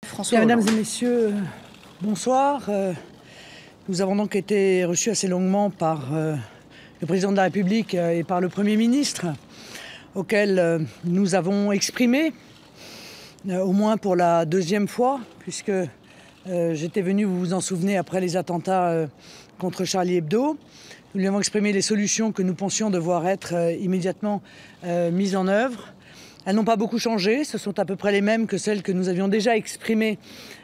François Mesdames Hollande. et messieurs, bonsoir. Nous avons donc été reçus assez longuement par le président de la République et par le Premier ministre, auquel nous avons exprimé, au moins pour la deuxième fois, puisque j'étais venu, vous vous en souvenez, après les attentats contre Charlie Hebdo. Nous lui avons exprimé les solutions que nous pensions devoir être immédiatement mises en œuvre. Elles n'ont pas beaucoup changé, ce sont à peu près les mêmes que celles que nous avions déjà exprimées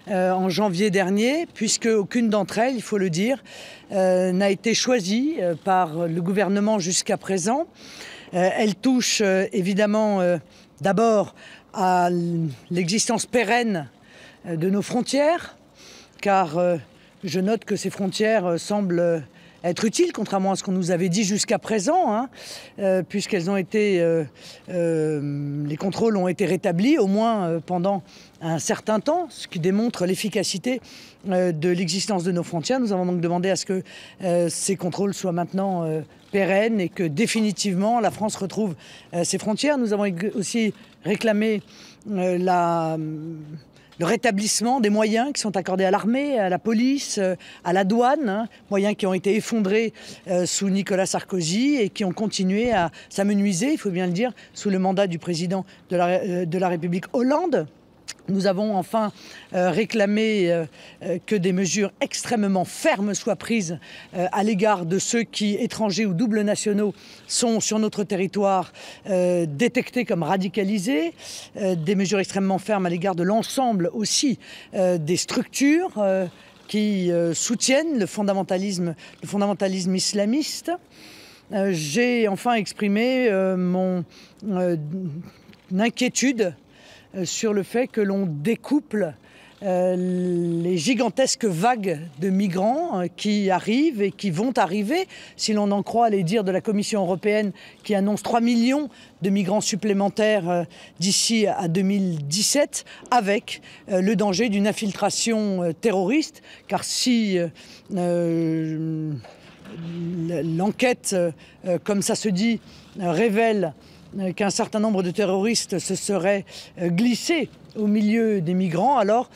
en janvier dernier, puisque aucune d'entre elles, il faut le dire, n'a été choisie par le gouvernement jusqu'à présent. Elles touchent évidemment d'abord à l'existence pérenne de nos frontières, car je note que ces frontières semblent être utiles, contrairement à ce qu'on nous avait dit jusqu'à présent, puisqu'elles ont été, les contrôles ont été rétablis, au moins pendant un certain temps, ce qui démontre l'efficacité de l'existence de nos frontières. Nous avons donc demandé à ce que ces contrôles soient maintenant pérennes et que définitivement la France retrouve ses frontières. Nous avons aussi réclamé le rétablissement des moyens qui sont accordés à l'armée, à la police, à la douane, moyens qui ont été effondrés sous Nicolas Sarkozy et qui ont continué à s'amenuiser, il faut bien le dire, sous le mandat du président de la République Hollande. Nous avons enfin réclamé que des mesures extrêmement fermes soient prises à l'égard de ceux qui, étrangers ou doubles nationaux, sont sur notre territoire détectés comme radicalisés. Des mesures extrêmement fermes à l'égard de l'ensemble aussi des structures qui soutiennent le fondamentalisme islamiste. J'ai enfin exprimé mon inquiétude sur le fait que l'on découple les gigantesques vagues de migrants qui arrivent et qui vont arriver, si l'on en croit les dires de la Commission européenne qui annonce 3 millions de migrants supplémentaires d'ici à 2017, avec le danger d'une infiltration terroriste, car si l'enquête, comme ça se dit, révèle qu'un certain nombre de terroristes se seraient glissés au milieu des migrants, alors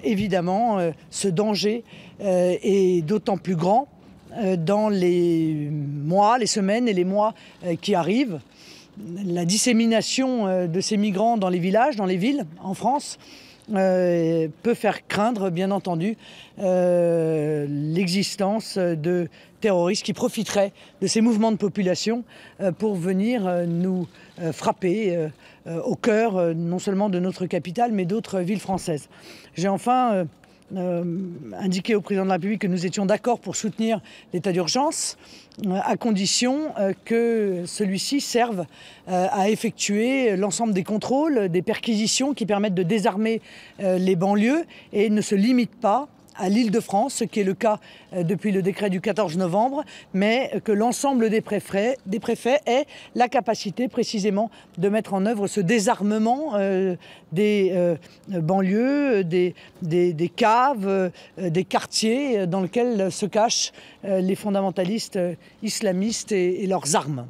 évidemment ce danger est d'autant plus grand dans les mois, les semaines et les mois qui arrivent. La dissémination de ces migrants dans les villages, dans les villes en France, peut faire craindre, bien entendu, l'existence de terroristes qui profiteraient de ces mouvements de population pour venir nous frapper au cœur non seulement de notre capitale, mais d'autres villes françaises. J'ai enfin indiqué au président de la République que nous étions d'accord pour soutenir l'état d'urgence, à condition que celui-ci serve à effectuer l'ensemble des contrôles, des perquisitions qui permettent de désarmer les banlieues et ne se limite pas à l'Île-de-France, ce qui est le cas depuis le décret du 14 novembre, mais que l'ensemble des préfets aient la capacité précisément de mettre en œuvre ce désarmement des banlieues, des caves, des quartiers dans lesquels se cachent les fondamentalistes islamistes et leurs armes.